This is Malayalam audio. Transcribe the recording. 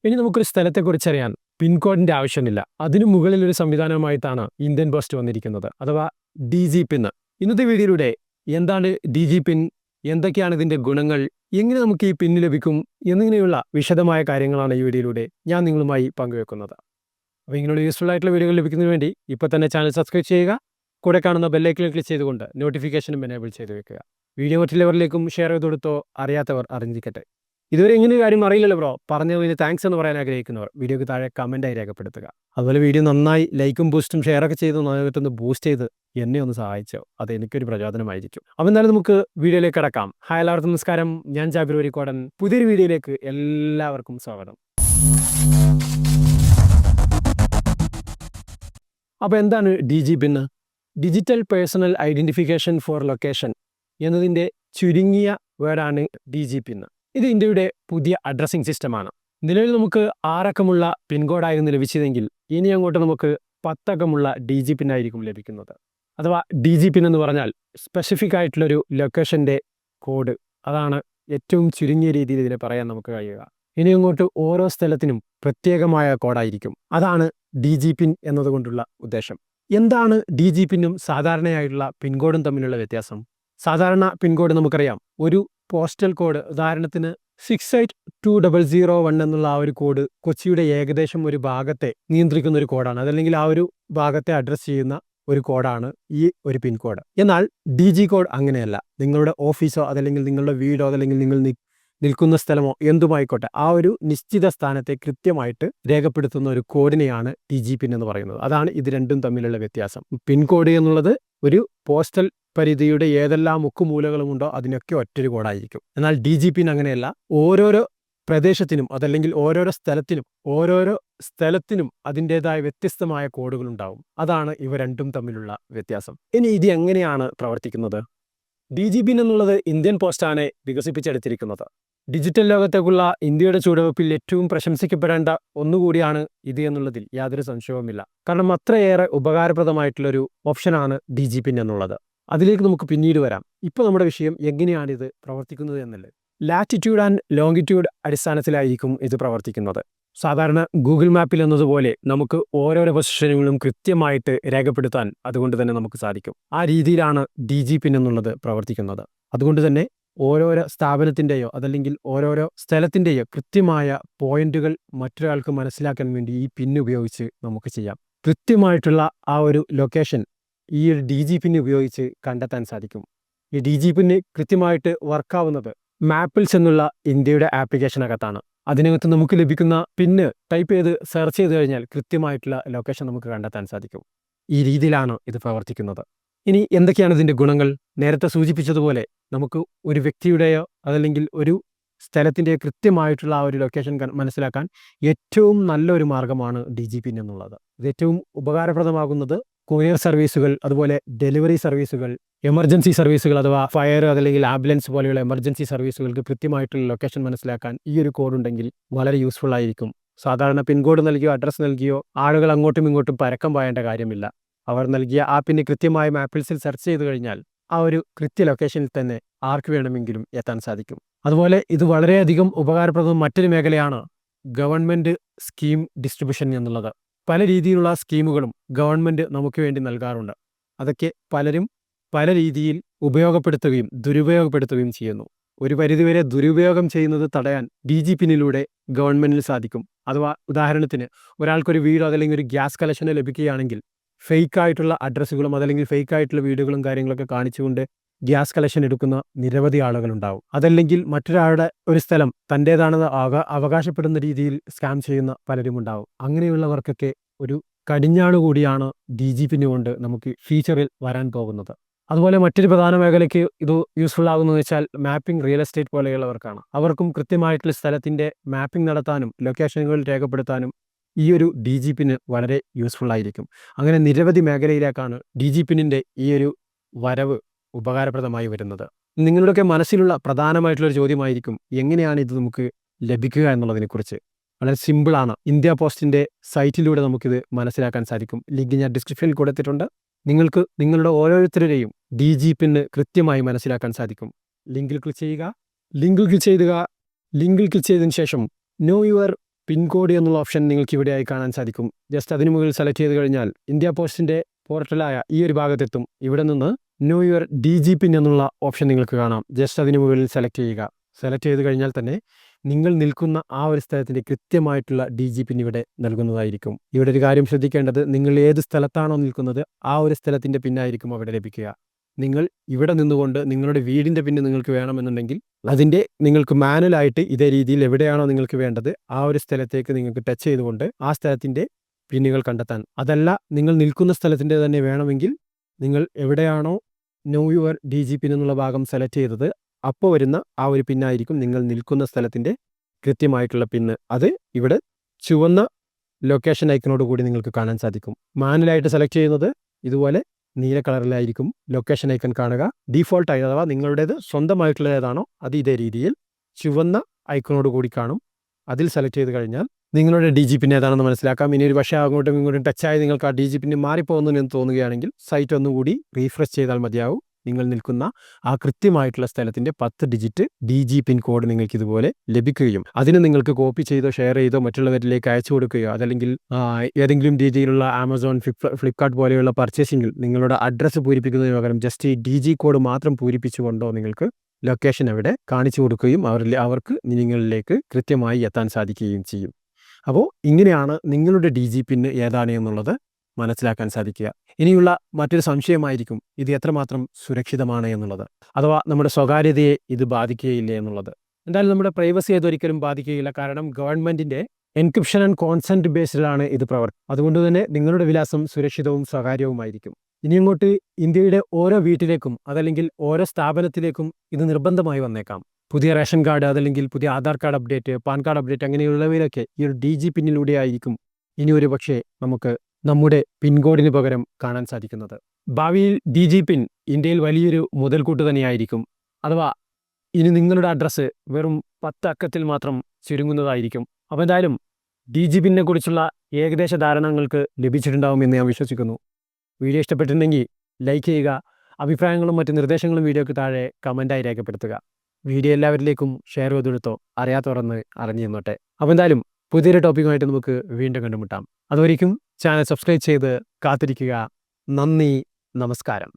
ഇനി നമുക്കൊരു സ്ഥലത്തെക്കുറിച്ചറിയാൻ പിൻകോഡിന്റെ ആവശ്യമില്ല. അതിനു മുകളിലൊരു സംവിധാനമായിട്ടാണ് ഇന്ത്യൻ പോസ്റ്റ് വന്നിരിക്കുന്നത്, അഥവാ DG പിൻ. ഇന്നത്തെ വീഡിയോയിലൂടെ എന്താണ് DG പിൻ, എന്തൊക്കെയാണ് ഇതിന്റെ ഗുണങ്ങൾ, എങ്ങനെ നമുക്ക് ഈ പിൻ ലഭിക്കും എന്നിങ്ങനെയുള്ള വിശദമായ കാര്യങ്ങളാണ് ഈ വീഡിയോയിലൂടെ ഞാൻ നിങ്ങളുമായി പങ്കുവെക്കുന്നത്. അപ്പോൾ ഇങ്ങനെയുള്ള യൂസ്ഫുൾ ആയിട്ടുള്ള വീഡിയോകൾ ലഭിക്കുന്നതിന് വേണ്ടി ഇപ്പോൾ തന്നെ ചാനൽ സബ്സ്ക്രൈബ് ചെയ്യുക. കൂടെ കാണുന്ന ബെല്ലൈക്കൺ ക്ലിക്ക് ചെയ്തുകൊണ്ട് നോട്ടിഫിക്കേഷനും എനേബിൾ ചെയ്ത് വെക്കുക. വീഡിയോ മറ്റുള്ളവരിലേക്കും ഷെയർ ചെയ്ത് കൊടുത്തോ അറിയാത്തവർ അറിഞ്ഞിരിക്കട്ടെ. ഇതുവരെ ഇങ്ങനെ കാര്യം അറിയില്ലല്ലോ ബ്രോ, പറഞ്ഞതിന് താങ്ക്സ് എന്ന് പറയാൻ ആഗ്രഹിക്കുന്നവർ വീഡിയോക്ക് താഴെ കമൻറ്റായി രേഖപ്പെടുത്തുക. അതുപോലെ വീഡിയോ നന്നായി ലൈക്കും ബൂസ്റ്റും ഷെയറൊക്കെ ചെയ്ത് നന്നായിട്ടൊന്ന് ബൂസ്റ്റ് ചെയ്ത് എന്നെ ഒന്ന് സഹായിച്ചോ, അത് എനിക്കൊരു പ്രചോദനമായിരിക്കും. അപ്പോൾ എന്തായാലും നമുക്ക് വീഡിയോയിലേക്ക് കടക്കാം. ഹായ്, എല്ലാവർക്കും നമസ്കാരം. ഞാൻ ജാബിർ വരിക്കോടൻ. പുതിയൊരു വീഡിയോയിലേക്ക് എല്ലാവർക്കും സ്വാഗതം. അപ്പോൾ എന്താണ് DG PIN? Digital personal identification for location എന്നതിൻ്റെ ചുരുങ്ങിയ വേർഡാണ് DG പിൻ. ഇത് ഇന്ത്യയുടെ പുതിയ അഡ്രസ്സിംഗ് സിസ്റ്റമാണ്. നിലവിൽ നമുക്ക് 6 അക്കമുള്ള പിൻകോഡായിരുന്നു ലഭിച്ചതെങ്കിൽ ഇനി അങ്ങോട്ട് നമുക്ക് 10 അക്കമുള്ള DG പിൻ ആയിരിക്കും ലഭിക്കുന്നത്. അഥവാ DG പിൻ എന്ന് പറഞ്ഞാൽ സ്പെസിഫിക് ആയിട്ടുള്ളൊരു ലൊക്കേഷൻ്റെ കോഡ്. അതാണ് ഏറ്റവും ചുരുങ്ങിയ രീതിയിൽ ഇതിനെ പറയാൻ നമുക്ക് കഴിയുക. ഇനി അങ്ങോട്ട് ഓരോ സ്ഥലത്തിനും പ്രത്യേകമായ കോഡായിരിക്കും. അതാണ് DG പിൻ എന്നതുകൊണ്ടുള്ള ഉദ്ദേശം. എന്താണ് DG പിന്നും സാധാരണയായിട്ടുള്ള പിൻകോഡും തമ്മിലുള്ള വ്യത്യാസം? സാധാരണ പിൻകോഡ് നമുക്കറിയാം, ഒരു പോസ്റ്റൽ കോഡ്, ഉദാഹരണത്തിന് 682001 എന്നുള്ള ആ ഒരു കോഡ് കൊച്ചിയുടെ ഏകദേശം ഒരു ഭാഗത്തെ നിയന്ത്രിക്കുന്ന ഒരു കോഡാണ്. അതല്ലെങ്കിൽ ആ ഒരു ഭാഗത്തെ അഡ്രസ്സ് ചെയ്യുന്ന ഒരു കോഡാണ് ഈ ഒരു പിൻകോഡ്. എന്നാൽ DG കോഡ് അങ്ങനെയല്ല. നിങ്ങളുടെ ഓഫീസോ അതല്ലെങ്കിൽ നിങ്ങളുടെ വീടോ അതല്ലെങ്കിൽ നിങ്ങൾ നിൽക്കുന്ന സ്ഥലമോ എന്തുമായിക്കോട്ടെ, ആ ഒരു നിശ്ചിത സ്ഥാനത്തെ കൃത്യമായിട്ട് രേഖപ്പെടുത്തുന്ന ഒരു കോഡിനെയാണ് DG പിൻ എന്ന് പറയുന്നത്. അതാണ് ഇത് രണ്ടും തമ്മിലുള്ള വ്യത്യാസം. പിൻകോഡ് എന്നുള്ളത് ഒരു പോസ്റ്റൽ പരിധിയുടെ ഏതെല്ലാം മുക്കുമൂലകളുമുണ്ടോ അതിനൊക്കെ ഒറ്റൊരു കോഡായിരിക്കും. എന്നാൽ DG പിൻ അങ്ങനെയല്ല. ഓരോരോ പ്രദേശത്തിനും അതല്ലെങ്കിൽ ഓരോരോ സ്ഥലത്തിനും അതിൻ്റെതായ വ്യത്യസ്തമായ കോഡുകളുണ്ടാവും. അതാണ് ഇവ രണ്ടും തമ്മിലുള്ള വ്യത്യാസം. ഇനി ഇത് എങ്ങനെയാണ് പ്രവർത്തിക്കുന്നത്? DG പിൻ എന്നുള്ളത് ഇന്ത്യൻ പോസ്റ്റാണ് വികസിപ്പിച്ചെടുത്തിരിക്കുന്നത്. ഡിജിറ്റൽ ലോകത്തേക്കുള്ള ഇന്ത്യയുടെ ചുവടുവെപ്പിൽ ഏറ്റവും പ്രശംസിക്കപ്പെടേണ്ട ഒന്നുകൂടിയാണ് ഇത് എന്നുള്ളതിൽ യാതൊരു സംശയവുമില്ല. കാരണം അത്രയേറെ ഉപകാരപ്രദമായിട്ടുള്ളൊരു ഓപ്ഷനാണ് DG പിൻ എന്നുള്ളത്. അതിലേക്ക് നമുക്ക് പിന്നീട് വരാം. ഇപ്പോൾ നമ്മുടെ വിഷയം എങ്ങനെയാണിത് പ്രവർത്തിക്കുന്നത് എന്നല്ലേ. ലാറ്റിറ്റ്യൂഡ് ആൻഡ് ലോങ്ങിറ്റ്യൂഡ് അടിസ്ഥാനത്തിലായിരിക്കും ഇത് പ്രവർത്തിക്കുന്നത്. സാധാരണ ഗൂഗിൾ മാപ്പിൽ എന്നതുപോലെ നമുക്ക് ഓരോരോ പൊസിഷനുകളും കൃത്യമായിട്ട് രേഖപ്പെടുത്താൻ അതുകൊണ്ട് തന്നെ നമുക്ക് സാധിക്കും. ആ രീതിയിലാണ് DG പിൻ എന്നുള്ളത് പ്രവർത്തിക്കുന്നത്. അതുകൊണ്ട് തന്നെ ഓരോരോ സ്ഥാപനത്തിൻ്റെയോ അതല്ലെങ്കിൽ ഓരോരോ സ്ഥലത്തിൻ്റെയോ കൃത്യമായ പോയിന്റുകൾ മറ്റൊരാൾക്ക് മനസ്സിലാക്കാൻ വേണ്ടി ഈ പിൻ ഉപയോഗിച്ച് നമുക്ക് ചെയ്യാം. കൃത്യമായിട്ടുള്ള ആ ഒരു ലൊക്കേഷൻ ഈ ഒരു DG പിൻ ഉപയോഗിച്ച് കണ്ടെത്താൻ സാധിക്കും. ഈ DG പിന്ന് കൃത്യമായിട്ട് വർക്കാവുന്നത് മാപ്പിൾസ് എന്നുള്ള ഇന്ത്യയുടെ ആപ്ലിക്കേഷനകത്താണ്. അതിനകത്ത് നമുക്ക് ലഭിക്കുന്ന പിന്ന് ടൈപ്പ് ചെയ്ത് സെർച്ച് ചെയ്ത് കഴിഞ്ഞാൽ കൃത്യമായിട്ടുള്ള ലൊക്കേഷൻ നമുക്ക് കണ്ടെത്താൻ സാധിക്കും. ഈ രീതിയിലാണ് ഇത് പ്രവർത്തിക്കുന്നത്. ഇനി എന്തൊക്കെയാണ് ഇതിൻ്റെ ഗുണങ്ങൾ? നേരത്തെ സൂചിപ്പിച്ചതുപോലെ നമുക്ക് ഒരു വ്യക്തിയുടെയോ അതല്ലെങ്കിൽ ഒരു സ്ഥലത്തിൻ്റെ കൃത്യമായിട്ടുള്ള ആ ഒരു ലൊക്കേഷൻ മനസ്സിലാക്കാൻ ഏറ്റവും നല്ലൊരു മാർഗമാണ് DG പിൻ എന്നുള്ളത്. ഇത് ഏറ്റവും ഉപകാരപ്രദമാകുന്നത് കൊറിയർ സർവീസുകൾ, അതുപോലെ ഡെലിവറി സർവീസുകൾ, എമർജൻസി സർവീസുകൾ അഥവാ ഫയർ അതല്ലെങ്കിൽ ആംബുലൻസ് പോലെയുള്ള എമർജൻസി സർവീസുകൾക്ക് കൃത്യമായിട്ടുള്ള ലൊക്കേഷൻ മനസ്സിലാക്കാൻ ഈ ഒരു കോഡ് ഉണ്ടെങ്കിൽ വളരെ യൂസ്ഫുൾ ആയിരിക്കും. സാധാരണ പിൻകോഡ് നൽകിയോ അഡ്രസ്സ് നൽകിയോ ആളുകൾ അങ്ങോട്ടും ഇങ്ങോട്ടും പരക്കം പായേണ്ട കാര്യമില്ല. അവർ നൽകിയ ആ പിന്ന് കൃത്യമായ മാപ്പിൾസിൽ സെർച്ച് ചെയ്ത് കഴിഞ്ഞാൽ ആ ഒരു കൃത്യ ലൊക്കേഷനിൽ തന്നെ ആർക്ക് വേണമെങ്കിലും എത്താൻ സാധിക്കും. അതുപോലെ ഇത് വളരെയധികം ഉപകാരപ്രദം മറ്റൊരു മേഖലയാണ് ഗവൺമെൻറ് സ്കീം ഡിസ്ട്രിബ്യൂഷൻ എന്നുള്ളത്. പല രീതിയിലുള്ള സ്കീമുകളും ഗവൺമെൻറ് നമുക്ക് വേണ്ടി നൽകാറുണ്ട്. അതൊക്കെ പലരും പല രീതിയിൽ ഉപയോഗപ്പെടുത്തുകയും ദുരുപയോഗപ്പെടുത്തുകയും ചെയ്യുന്നു. ഒരു പരിധിവരെ ദുരുപയോഗം ചെയ്യുന്നത് തടയാൻ DG പിന്നിലൂടെ ഗവൺമെൻറ്റിന് സാധിക്കും. അഥവാ ഉദാഹരണത്തിന് ഒരാൾക്കൊരു വീടോ അതല്ലെങ്കിൽ ഒരു ഗ്യാസ് കണക്ഷന് ലഭിക്കുകയാണെങ്കിൽ ഫേക്കായിട്ടുള്ള അഡ്രസ്സുകളും അതല്ലെങ്കിൽ ഫേക്കായിട്ടുള്ള വീടുകളും കാര്യങ്ങളൊക്കെ കാണിച്ചുകൊണ്ട് ഗ്യാസ് കണക്ഷൻ എടുക്കുന്ന നിരവധി ആളുകളുണ്ടാവും. അതല്ലെങ്കിൽ മറ്റൊരാളുടെ ഒരു സ്ഥലം തൻ്റേതാണെന്ന് അവകാശപ്പെടുന്ന രീതിയിൽ സ്കാം ചെയ്യുന്ന പലരും ഉണ്ടാവും. അങ്ങനെയുള്ളവർക്കൊക്കെ ഒരു കടിഞ്ഞാണ് കൂടിയാണ് DG പിൻ കൊണ്ട് നമുക്ക് ഫ്യൂച്ചറിൽ വരാൻ പോകുന്നത്. അതുപോലെ മറ്റൊരു പ്രധാന മേഖലയ്ക്ക് ഇത് യൂസ്ഫുൾ ആകുന്നതെന്ന് വെച്ചാൽ മാപ്പിംഗ്, റിയൽ എസ്റ്റേറ്റ് പോലെയുള്ളവർക്കാണ്. അവർക്കും കൃത്യമായിട്ടുള്ള സ്ഥലത്തിൻ്റെ മാപ്പിംഗ് നടത്താനും ലൊക്കേഷനുകൾ രേഖപ്പെടുത്താനും ഈ ഒരു DG പിന് വളരെ യൂസ്ഫുൾ ആയിരിക്കും. അങ്ങനെ നിരവധി മേഖലയിലേക്കാണ് DG പിന്നിൻ്റെ ഈ ഒരു വരവ് ഉപകാരപ്രദമായി വരുന്നത്. നിങ്ങളുടെയൊക്കെ മനസ്സിലുള്ള പ്രധാനമായിട്ടുള്ളൊരു ചോദ്യമായിരിക്കും, എങ്ങനെയാണ് ഇത് നമുക്ക് ലഭിക്കുക എന്നുള്ളതിനെക്കുറിച്ച്. വളരെ സിമ്പിളാണ്. ഇന്ത്യ പോസ്റ്റിൻ്റെ സൈറ്റിലൂടെ നമുക്കിത് മനസ്സിലാക്കാൻ സാധിക്കും. ലിങ്ക് ഞാൻ ഡിസ്ക്രിപ്ഷനിൽ കൊടുത്തിട്ടുണ്ട്. നിങ്ങൾക്ക് നിങ്ങളുടെ ഓരോരുത്തരുടെയും DG പിന്ന് കൃത്യമായി മനസ്സിലാക്കാൻ സാധിക്കും. ലിങ്കിൽ ക്ലിക്ക് ചെയ്യുക. ലിങ്കിൽ ക്ലിക്ക് ചെയ്തതിന് ശേഷം നോ യുവർ കോഡ് എന്നുള്ള ഓപ്ഷൻ നിങ്ങൾക്ക് ഇവിടെയായി കാണാൻ സാധിക്കും. ജസ്റ്റ് അതിന് മുകളിൽ സെലക്ട് ചെയ്ത് കഴിഞ്ഞാൽ ഇന്ത്യ പോസ്റ്റിൻ്റെ പോർട്ടലായ ഈ ഒരു ഭാഗത്തെത്തും. ഇവിടെ നിന്ന് ന്യൂ ഇയർ DG പിൻ എന്നുള്ള ഓപ്ഷൻ നിങ്ങൾക്ക് കാണാം. ജസ്റ്റ് അതിന് മുകളിൽ സെലക്ട് ചെയ്യുക. സെലക്ട് ചെയ്ത് കഴിഞ്ഞാൽ തന്നെ നിങ്ങൾ നിൽക്കുന്ന ആ ഒരു സ്ഥലത്തിൻ്റെ കൃത്യമായിട്ടുള്ള DG പിൻ ഇവിടെ നൽകുന്നതായിരിക്കും. ഇവിടെ ഒരു കാര്യം ശ്രദ്ധിക്കേണ്ടത്, നിങ്ങൾ ഏത് സ്ഥലത്താണോ നിൽക്കുന്നത് ആ ഒരു സ്ഥലത്തിൻ്റെ പിന്നായിരിക്കും അവിടെ ലഭിക്കുക. നിങ്ങൾ ഇവിടെ നിന്നുകൊണ്ട് നിങ്ങളുടെ വീടിൻ്റെ പിന്ന് നിങ്ങൾക്ക് വേണമെന്നുണ്ടെങ്കിൽ അതിൻ്റെ നിങ്ങൾക്ക് മാനുവലായിട്ട് ഇതേ രീതിയിൽ എവിടെയാണോ നിങ്ങൾക്ക് വേണ്ടത് ആ ഒരു സ്ഥലത്തേക്ക് നിങ്ങൾക്ക് ടച്ച് ചെയ്തുകൊണ്ട് ആ സ്ഥലത്തിൻ്റെ പിന്നുകൾ കണ്ടെത്താൻ. അതല്ല, നിങ്ങൾ നിൽക്കുന്ന സ്ഥലത്തിൻ്റെ തന്നെ വേണമെങ്കിൽ നിങ്ങൾ എവിടെയാണോ ന്യൂ ഇയർ DG പിൻ എന്നുള്ള ഭാഗം സെലക്ട് ചെയ്തത് അപ്പോൾ വരുന്ന ആ ഒരു പിന്നായിരിക്കും നിങ്ങൾ നിൽക്കുന്ന സ്ഥലത്തിൻ്റെ കൃത്യമായിട്ടുള്ള പിന്ന്. അത് ഇവിടെ ചുവന്ന ലൊക്കേഷൻ ഐക്കണോട് കൂടി നിങ്ങൾക്ക് കാണാൻ സാധിക്കും. മാനുവലായിട്ട് സെലക്ട് ചെയ്യുന്നത് ഇതുപോലെ നീല കളറിലായിരിക്കും ലൊക്കേഷൻ ഐക്കൺ കാണുക. ഡീഫോൾട്ടായി അഥവാ നിങ്ങളുടേത് സ്വന്തമായിട്ടുള്ള ഏതാണോ അത് ഇതേ രീതിയിൽ ചുവന്ന ഐക്കണോട് കൂടി കാണും. അതിൽ സെലക്ട് ചെയ്ത് കഴിഞ്ഞാൽ നിങ്ങളുടെ DG പിൻ ഏതാണെന്ന് മനസ്സിലാക്കാം. ഇനി ഒരു പക്ഷേ അങ്ങോട്ടും ഇങ്ങോട്ടും ടച്ചായി നിങ്ങൾക്ക് ആ DG പിൻ മാറിപ്പോകുന്നു എന്ന് തോന്നുകയാണെങ്കിൽ സൈറ്റ് ഒന്നുകൂടി റീഫ്രഷ് ചെയ്താൽ മതിയാവും. നിങ്ങൾ നിൽക്കുന്ന ആ കൃത്യമായിട്ടുള്ള സ്ഥലത്തിൻ്റെ 10 ഡിജിറ്റ് DG പിൻ കോഡ് നിങ്ങൾക്ക് ഇതുപോലെ ലഭിക്കുകയും അതിന് നിങ്ങൾക്ക് കോപ്പി ചെയ്തോ ഷെയർ ചെയ്തോ മറ്റുള്ളവരിലേക്ക് അയച്ചു കൊടുക്കുകയോ അതല്ലെങ്കിൽ ഏതെങ്കിലും രീതിയിലുള്ള ആമസോൺ, ഫ്ലിപ്കാർട്ട് പോലെയുള്ള പർച്ചേസിങ്ങിൽ നിങ്ങളുടെ അഡ്രസ്സ് പൂരിപ്പിക്കുന്നതിന് പകരം ജസ്റ്റ് ഈ DG കോഡ് മാത്രം പൂരിപ്പിച്ചുകൊണ്ടോ നിങ്ങൾക്ക് ലൊക്കേഷൻ അവിടെ കാണിച്ചു കൊടുക്കുകയും അവർക്ക് നിങ്ങളിലേക്ക് കൃത്യമായി എത്താൻ സാധിക്കുകയും ചെയ്യും. അപ്പോൾ ഇങ്ങനെയാണ് നിങ്ങളുടെ DG പിൻ ഏതാണ് എന്നുള്ളത് മനസ്സിലാക്കാൻ സാധിക്കുക. ഇനിയുള്ള മറ്റൊരു സംശയമായിരിക്കും ഇത് എത്രമാത്രം സുരക്ഷിതമാണ് എന്നുള്ളത്, അഥവാ നമ്മുടെ സ്വകാര്യതയെ ഇത് ബാധിക്കുകയില്ലേ എന്നുള്ളത്. എന്തായാലും നമ്മുടെ പ്രൈവസി അതൊരിക്കലും ബാധിക്കുകയില്ല. കാരണം ഗവൺമെൻറ്റിൻ്റെ എൻക്രിപ്ഷൻ ആൻഡ് കോൺസെൻറ്റ് ബേസ്ഡിലാണ് ഇത് അതുകൊണ്ട് തന്നെ നിങ്ങളുടെ വിലാസം സുരക്ഷിതവും സ്വകാര്യവുമായിരിക്കും. ഇനി അങ്ങോട്ട് ഇന്ത്യയുടെ ഓരോ വീട്ടിലേക്കും അതല്ലെങ്കിൽ ഓരോ സ്ഥാപനത്തിലേക്കും ഇത് നിർബന്ധമായി വന്നേക്കാം. പുതിയ റേഷൻ കാർഡ് അതല്ലെങ്കിൽ പുതിയ Aadhaar card update, PAN card update അങ്ങനെയുള്ളവയിലൊക്കെ ഈ ഒരു DG പിന്നിലൂടെ ആയിരിക്കും ഇനി ഒരു പക്ഷേ നമുക്ക് നമ്മുടെ കോഡിന് പകരം കാണാൻ സാധിക്കുന്നത്. ഭാവിയിൽ DG പിൻ ഇന്ത്യയിൽ വലിയൊരു മുതൽക്കൂട്ട് തന്നെയായിരിക്കും. അഥവാ ഇനി നിങ്ങളുടെ അഡ്രസ്സ് വെറും 10 അക്കത്തിൽ മാത്രം ചുരുങ്ങുന്നതായിരിക്കും. അപ്പോൾ എന്തായാലും DG പിന്നിനെ കുറിച്ചുള്ള ഏകദേശ ധാരണങ്ങൾക്ക് ലഭിച്ചിട്ടുണ്ടാകുമെന്ന് ഞാൻ വിശ്വസിക്കുന്നു. വീഡിയോ ഇഷ്ടപ്പെട്ടിട്ടുണ്ടെങ്കിൽ ലൈക്ക് ചെയ്യുക. അഭിപ്രായങ്ങളും മറ്റ് നിർദ്ദേശങ്ങളും വീഡിയോയ്ക്ക് താഴെ കമൻറ്റായി രേഖപ്പെടുത്തുക. വീഡിയോ എല്ലാവരിലേക്കും ഷെയർ ചെയ്തെടുത്തോ, അറിയാത്തവരെന്ന് അറിഞ്ഞു തന്നോട്ടെ. അപ്പോൾ എന്തായാലും പുതിയൊരു ടോപ്പിക്കുമായിട്ട് നമുക്ക് വീണ്ടും കണ്ടുമുട്ടാം. അതുവരേക്കും ചാനൽ സബ്സ്ക്രൈബ് ചെയ്ത് കാത്തിരിക്കുക. നന്ദി, നമസ്കാരം.